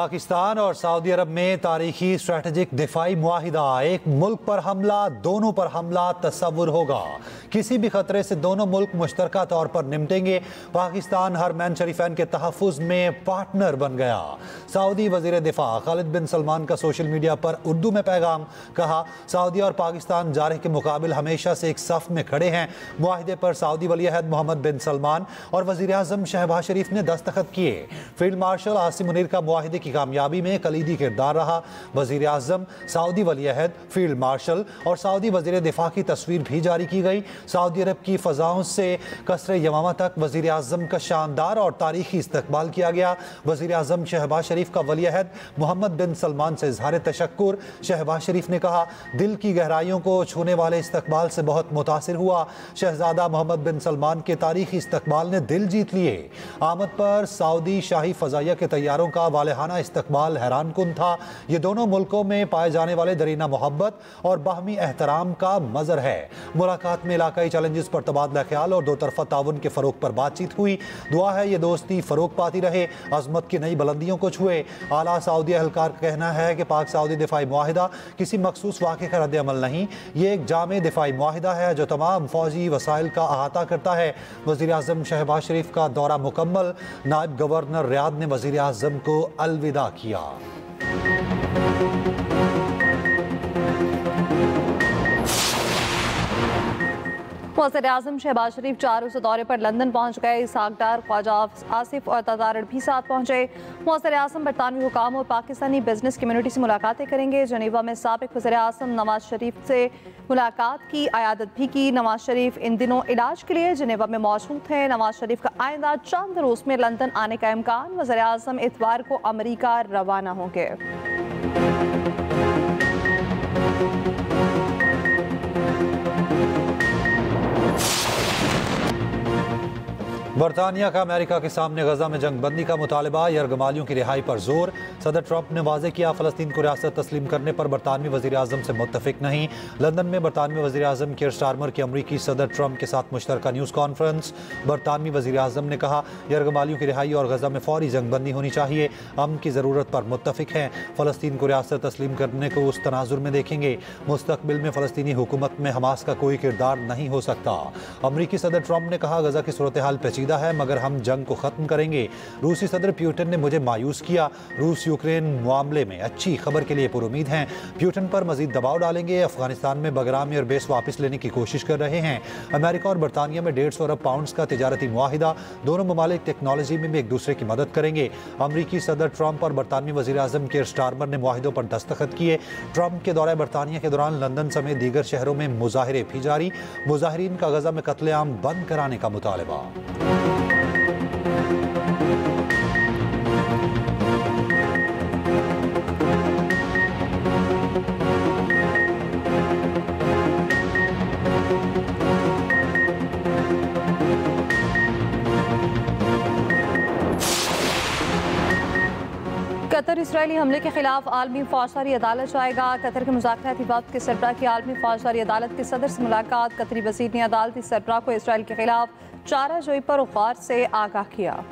पाकिस्तान और सऊदी अरब में तारीखी स्ट्रेटेजिक दिफाई मुआहिदा। एक मुल्क पर हमला, दोनों पर हमला तस्वुर होगा। किसी भी खतरे से दोनों मुल्क मुश्तरका तौर पर निपटेंगे। पाकिस्तान हरमैन शरीफैन के तहफ़्फ़ुज़ में पार्टनर बन गया। सऊदी वज़ीर दिफा खालिद बिन सलमान का सोशल मीडिया पर उर्दू में पैगाम। कहा, सऊदी और पाकिस्तान जारह के मुकाबिल हमेशा से एक सफ़ में खड़े हैं। मुआहिदे पर सऊदी वली-अहद मोहम्मद बिन सलमान और वज़ीर आज़म शहबाज शरीफ ने दस्तखत किए। फील्ड मार्शल आसिम मुनीर का मुआहिदे की कामयाबी में कलीदी किरदार रहा। वज़ीर आज़म, सऊदी वली-अहद, फील्ड मार्शल और सऊदी वज़ीर दिफा की तस्वीर भी जारी की गई। सऊदी अरब की फ़ज़ाओं से कसरे यमामा तक वज़ीर आज़म का शानदार और तारीखी इस्तकबाल किया गया। वज़ीर आज़म शहबाज शरीफ का वली-अहद मोहम्मद बिन सलमान से इज़हार तशक्कुर। शहबाज शरीफ ने कहा, दिल की गहराइयों को छूने वाले इस्तकबाल से बहुत मुतासिर हुआ। शहजादा मोहम्मद बिन सलमान के तारीखी इस्तकबाल ने दिल जीत लिए। आमद पर सऊदी शाही फ़ज़ाइया के तैयारों का वालेहाना इस्तकबाल हैरान कुन था। ये दोनों मुल्कों में पाए जाने वाले दरीना मोहब्बत और बाहमी एहतराम का मज़र है। मुलाकात में इलाकाई चैलेंजेस पर तबादला ख्याल और दो तरफ़ा ताउन के फ़रोग पर बातचीत हुई। दुआ है ये दोस्ती फ़रोग पाती रहे, अज़मत की नई बुलंदियों को छुए। आला सऊदी एहलकार का कहना है कि पाक सऊदी दिफाई मुआहिदा किसी मखसूस वाक़े का रद्द अमल नहीं, ये एक जामे दिफाई मुआहिदा है जो तमाम फ़ौजी वसाइल का अहाता करता है। वज़ीर आज़म शहबाज शरीफ का दौरा मुकम्मल। नायब गवर्नर रियाद ने वज़ीर आज़म को अलविदा किया। वज़ीर-ए-आज़म शहबाज शरीफ 4 रोज़ा दौरे पर लंदन पहुँच गए। इसहाक डार, ख्वाजा आसिफ और तदारड़ भी साथ पहुँचे। वज़ीर-ए-आज़म बरतानवी हुकाम और पाकिस्तानी बिजनेस कम्युनिटी से मुलाकातें करेंगे। जनीवा में साबिक़ वज़ीर-ए-आज़म नवाज शरीफ से मुलाकात की, अयादत भी की। नवाज शरीफ इन दिनों इलाज के लिए जनीवा में मौजूद हैं। नवाज शरीफ का आइंदा चंद रोज़ में लंदन आने का इम्कान। वज़ीर-ए-आज़म इतवार को अमरीका रवाना होंगे। बरतानिया का अमेरिका के सामने गजा में जंग बंदी का मुतालबा, यरगमालियों की रिहाई पर जोर। सदर ट्रंप ने वाज़ेह किया, फ़लस्तीन को रियासत तस्लीम करने पर बरतानवी वज़ीर आज़म से मुत्तफ़िक नहीं। लंदन में बरतानवी वज़ीर आज़म कीर स्टारमर की अमरीकी सदर ट्रंप के साथ मुश्तरका न्यूज़ कॉन्फ्रेंस। बरतानवी वज़ीर आज़म ने कहा, यरगमालियों की रिहाई और गजा में फ़ौरी जंग बंदी होनी चाहिए। अमन की ज़रूरत पर मुत्तफ़िक हैं। फ़लस्तीन को रियासत तस्लीम करने को उस तनाजुर में देखेंगे। मुस्तक़बिल में फ़लस्तीनी हुकूमत में हमास का कोई किरदार नहीं हो सकता। अमरीकी सदर ट्रंप ने कहा, गजा की सूरत हाल पेचीदा है मगर हम जंग को ख़त्म करेंगे। रूसी सदर प्यूटन ने मुझे मायूस किया। रूस यूक्रेन मामले में अच्छी खबर के लिए पुरुमीद हैं। प्यूटन पर मजीद दबाव डालेंगे। अफगानिस्तान में बगराम एयर बेस वापस लेने की कोशिश कर रहे हैं। अमेरिका और बरतानिया में 150 अरब पाउंड्स का तिजारती मुआहिदा। दोनों ममालिक टेक्नोलॉजी में भी एक दूसरे की मदद करेंगे। अमरीकी सदर ट्रंप और बरतानवी वज़ीर आज़म कीर स्टारमर ने मुआहिदों पर दस्तखत किए। ट्रंप के दौरे बरतानिया के दौरान लंदन समेत दीगर शहरों में मुजाहिरे भी जारी। मुजाहिरीन का गजा में कत्लेआम बंद कराने का मुतालबा। कतर इसराइली हमले के खिलाफ आलमी फौजदारी अदालत जाएगा। कतर के मुज़ाकराती वफ़द के सरबराह की आलमी फौजदारी अदालत के सदर से मुलाकात। कतरी वज़ीर ने अदालती सरबराह को इसराइल के खिलाफ चाराजोई पर गौर से आगाह किया।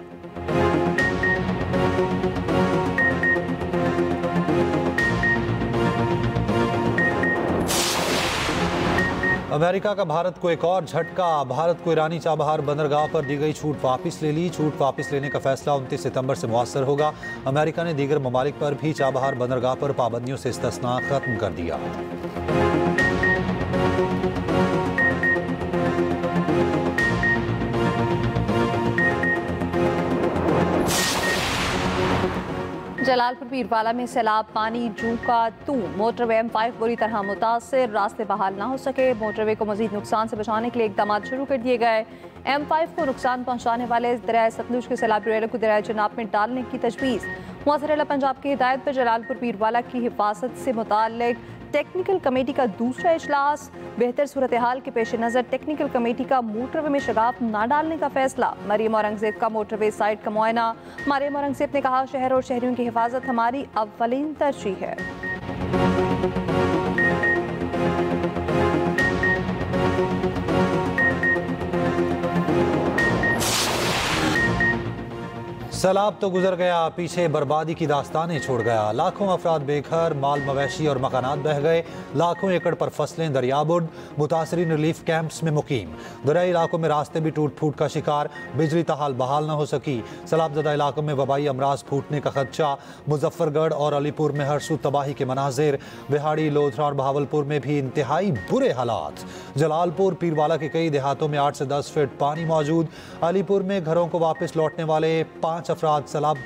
अमेरिका का भारत को एक और झटका। भारत को ईरानी चाबहार बंदरगाह पर दी गई छूट वापस ले ली। छूट वापस लेने का फैसला 29 सितंबर से मुअस्सर होगा। अमेरिका ने दीगर ममालिक पर भी चाबहार बंदरगाह पर पाबंदियों से इस्तिस्ना खत्म कर दिया। जलालपुर पीरवाला में सैलाब पानी जू का तू। मोटरवे M5 बुरी तरह मुतासर, रास्ते बहाल ना हो सके। मोटरवे को मजीद नुकसान से बचाने के लिए इकदाम शुरू कर दिए गए। M5 को नुकसान पहुंचाने वाले दरिया सतलुज के सैलाबी रेलों को दरिया जनाब में डालने की तजवीज़। वज़ीर-ए-आला पंजाब की हिदायत पर जलालपुर पीरवाला की हिफाजत से मुताल्लिक टेक्निकल कमेटी का दूसरा इजलास। बेहतर सूरत हाल के पेश नज़र टेक्निकल कमेटी का मोटरवे में शगाफ न डालने का फैसला। मरियम औरंगजेब का मोटरवे साइट का मुआयना। मरियम औरंगजेब ने कहा, शहर और शहरियों की हिफाजत हमारी अव्वलीन तरजीह है। सैलाब तो गुजर गया, पीछे बर्बादी की दास्तानें छोड़ गया। लाखों अफराद बेघर, माल मवेशी और मकानात बह गए। लाखों एकड़ पर फसलें दरियाबुड। मुतासरीन रिलीफ कैंप्स में मुकीम। दरियाई इलाकों में रास्ते भी टूट फूट का शिकार। बिजली ताहाल बहाल न हो सकी। सैलाबजदा इलाकों में वबाई अमराज फूटने का खदशा। मुजफ्फरगढ़ और अलीपुर में हरसू तबाही के मनाजिर। बिहाड़ी, लोधरा और बहावलपुर में भी इंतहाई बुरे हालात। जलालपुर, पीरवाला के कई देहातों में 8 से 10 फीट पानी मौजूद। अलीपुर में घरों को वापस लौटने वाले 5 अफराद सैलाब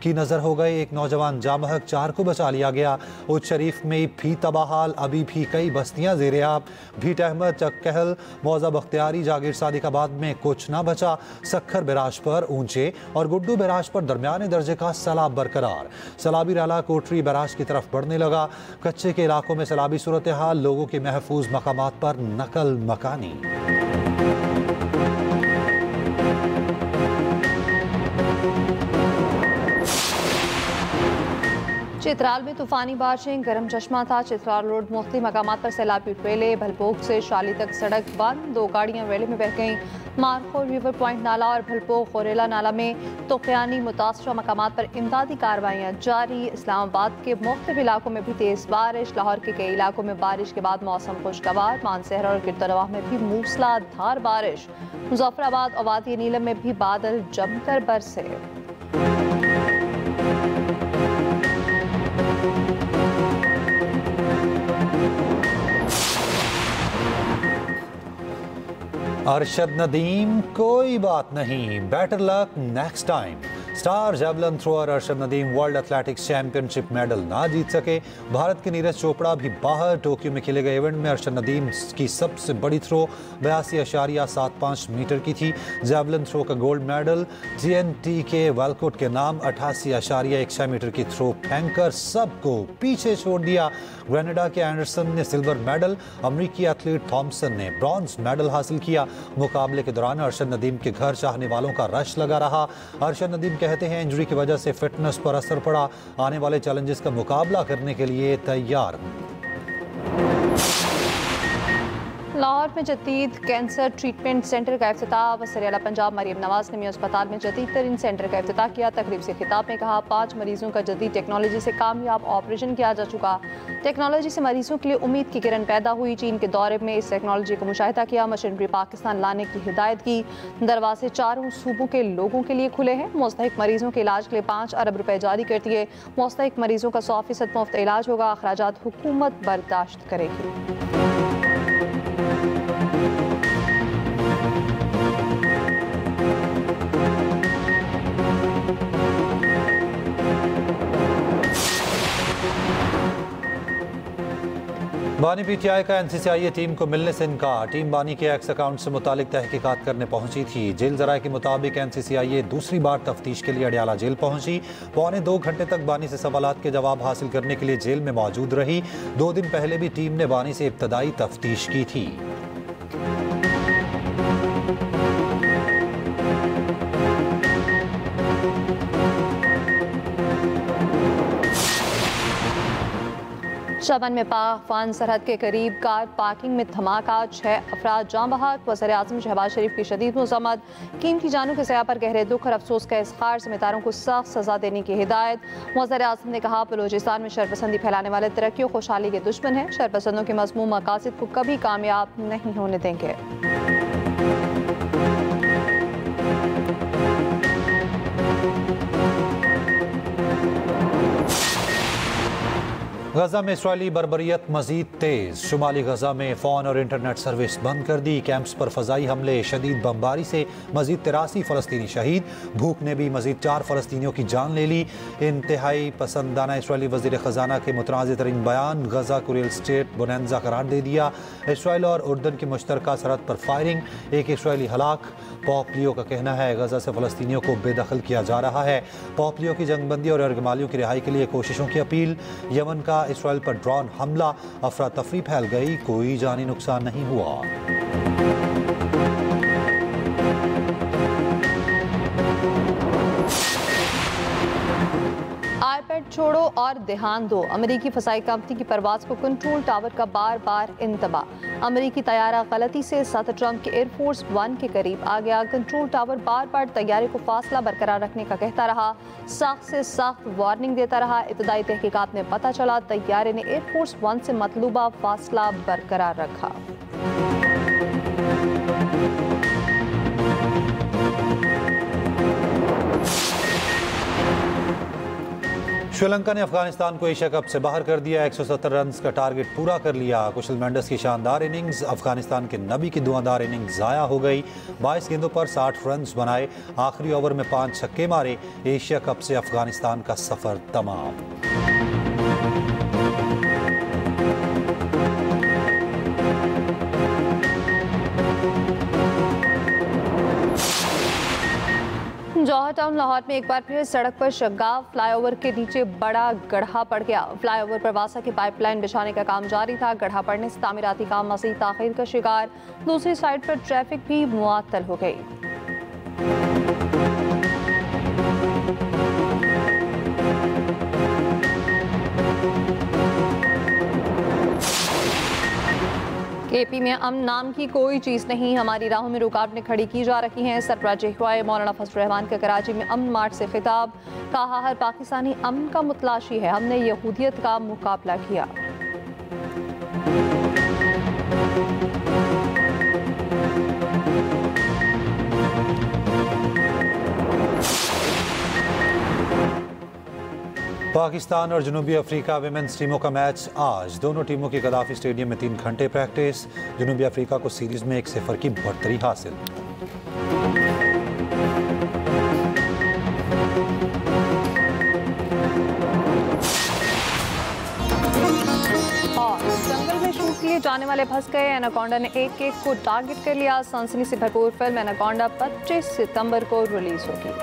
की नजर हो गए। एक नौजवान जामहक, 4 को बचा लिया गया। उच्च शरीफ में भी तबाहाल, अभी भी कई बस्तियां जेर आब। भीट अहमद, चकहल, मौजा बख्तियारी, जागीर सादिकाबाद में कुछ ना बचा। सखर बैराज पर ऊंचे और गुड्डू बैराज पर दरमियाने दर्जे का सैलाब बरकरार। सैलाबी नाला कोटरी बैराज की तरफ बढ़ने लगा। कच्चे के इलाकों में सैलाबी सूरत हाल, लोगों के महफूज मकामात पर नकल मकानी। चित्राल में तूफानी बारिशें, गर्म चश्मा था। चित्राल रोड मुख्तलिफ मकामात पर सैलाबी ट्रेले। भलपोक से शाली तक सड़क बंद, 2 गाड़ियां वेले में बह गईं। मारखोर, रिवर पॉइंट नाला और भलपोक खोरेला नाला में तोक़यानी मुतासरा मकामात पर इमदादी कार्रवाइयाँ जारी। इस्लामाबाद के मुख्तलिफ इलाकों में भी तेज़ बारिश। लाहौर के कई इलाकों में बारिश के बाद मौसम खुशगवार। मानसहरा और गिरदनवाह में भी मूसलाधार बारिश। मुजफ्फराबाद और वादी नीलम में भी बादल जमकर बरसे। अरशद नदीम, कोई बात नहीं, better luck next time. Star javelin thrower Arshad Nadeem world athletics championship medal ना जीत सके। भारत के नीरज चोपड़ा भी बाहर। टोक्यो में खेले गए इवेंट में अरशद नदीम की सबसे बड़ी थ्रो 82.75 मीटर की थी। जेवलिन थ्रो का गोल्ड मेडल TNT के वेलकोट के नाम 88.16 मीटर की थ्रो फेंककर सबको पीछे छोड़ दिया। ग्रेनेडा के एंडरसन ने सिल्वर मेडल, अमरीकी एथलीट थॉमसन ने ब्रॉन्ज मेडल हासिल किया। मुकाबले के दौरान अरशद नदीम के घर चाहने वालों का रश लगा रहा। अरशद नदीम कहते हैं इंजरी की वजह से फिटनेस पर असर पड़ा। आने वाले चैलेंजेस का मुकाबला करने के लिए तैयार। लाहौर में जदीद कैंसर ट्रीटमेंट सेंटर का इफ्तिताह। वज़ीर-ए-आला पंजाब मरियम नवाज ने मियां अस्पताल में जदीद तरीन सेंटर का इफ्तिताह किया। तकरीब से खिताब में कहा, 5 मरीजों का जदीद टेक्नोलॉजी से कामयाब ऑपरेशन किया जा चुका। टेक्नोलॉजी से मरीजों के लिए उम्मीद की किरण पैदा हुई। चीन के दौरे में इस टेक्नोलॉजी का मुशाहिदा किया। मशीनरी पाकिस्तान लाने की हिदायत की। दरवाजे 4 सूबों के लोगों के लिए खुले हैं। मुस्तहिक मरीजों के इलाज के लिए 5 अरब रुपए जारी कर दिए। मुस्तहिक मरीजों का 100% मुफ्त इलाज होगा। अखराजात हुकूमत बर्दाश्त करेगी। बानी PTI का NCCIA टीम को मिलने से इनकार। टीम बानी के एक्स अकाउंट से मुतालिक तहकीकात करने पहुंची थी। जेल जराये के मुताबिक NCCIA दूसरी बार तफ्तीश के लिए अडियाला जेल पहुंची। 2.25 घंटे तक बानी से सवालात के जवाब हासिल करने के लिए जेल में मौजूद रही। 2 दिन पहले भी टीम ने बानी से इब्तदाई तफ्तीश की थी। शबन में पाक अफगान सरहद के करीब कार पार्किंग में धमाका, 6 अफराद जाँ बहक। वज़ीर आज़म शहबाज शरीफ की शदीद मज़म्मत। कीमती जानों के ज़याँ पर गहरे दुख और अफसोस का इज़हार। ज़िम्मेदारों को सख्त सज़ा देने की हिदायत। वज़ीर आज़म ने कहा, बलूचिस्तान में शरपसंदी फैलाने वाले तरक्की और खुशहाली के दुश्मन हैं। शरपसंदों के मज़मूम मकासद को कभी कामयाब नहीं होने देंगे। गजा में इसराइली बर्बरियत मजीद तेज। शुमाली गजा में फ़ोन और इंटरनेट सर्विस बंद कर दी। कैंप्स पर फ़ज़ाई हमले, शदीद बमबारी से मजीद 83 फ़लस्तीनी शहीद। भूख ने भी मजीद 4 फ़लस्तीनियों की जान ले ली। इंतहाई पसंदाना इसराइली वज़ीर ख़जाना के मुतनाज़ तरीन बयान। गजा को रियल स्टेट बोनेंजा करार दे दिया। इसराइल और उर्दन की मुश्तरका सरहद पर फायरिंग, 1 इसराइली हलाक। पॉपलियो का कहना है गजा से फ़लस्तीनियों को बेदखल किया जा रहा है। पॉपलियो की जंगबंदी और यरगमालियों की रिहाई के लिए कोशिशों की अपील। यमन का इसराइल पर ड्रोन हमला, अफरा तफरी फैल गई, कोई जानी नुकसान नहीं हुआ। आईपैड छोड़ो और ध्यान दो। अमेरिकी फ़ज़ाई कंपनी की परवाज़ को कंट्रोल टावर का बार बार इंतबाह। अमेरिकी तैयारा गलती से सदर ट्रंप के एयरफोर्स 1 के करीब आ गया। कंट्रोल टावर बार बार तैयारे को फासला बरकरार रखने का कहता रहा, सख्त से सख्त वार्निंग देता रहा। इब्तदाई तहकीकात में पता चला तैयारे ने एयरफोर्स 1 से मतलूबा फासला बरकरार रखा। श्रीलंका ने अफगानिस्तान को एशिया कप से बाहर कर दिया। 170 रन का टारगेट पूरा कर लिया। कुशल मेंडिस की शानदार इनिंग्स, अफगानिस्तान के नबी की धुआंधार इनिंग्स ज़ाया हो गई। 22 गेंदों पर 60 रन बनाए, आखिरी ओवर में 5 छक्के मारे। एशिया कप से अफगानिस्तान का सफर तमाम। जौहर टाउन लाहौर में एक बार फिर सड़क पर शगाफ फ्लाईओवर के नीचे बड़ा गड्ढा पड़ गया। फ्लाईओवर पर वासा की पाइपलाइन बिछाने का काम जारी था। गड्ढा पड़ने से तामीराती काम मज़ीद ताख़ीर का शिकार। दूसरी साइड पर ट्रैफिक भी मुअत्तल हो गई। केपी में अमन नाम की कोई चीज़ नहीं, हमारी राहों में रुकावटें खड़ी की जा रही हैं। सरबराह मौलाना फजल रहमान का कराची में अमन मार्च से खिताब। कहा, हर पाकिस्तानी अमन का मुतलाशी है, हमने यहूदियत का मुकाबला किया। पाकिस्तान और जनूबी अफ्रीका विमेंस टीमों का मैच आज। दोनों टीमों की गद्दाफी स्टेडियम में 3 घंटे प्रैक्टिस। जनूबी अफ्रीका को सीरीज में 1-0 की बढ़तरी हासिल। और जंगल में शूट किए जाने वाले फंस गए। एनाकोंडा ने एक को टारगेट कर लिया। सनसनी से भरपूर फिल्म एनाकोंडा 25 सितंबर को रिलीज होगी।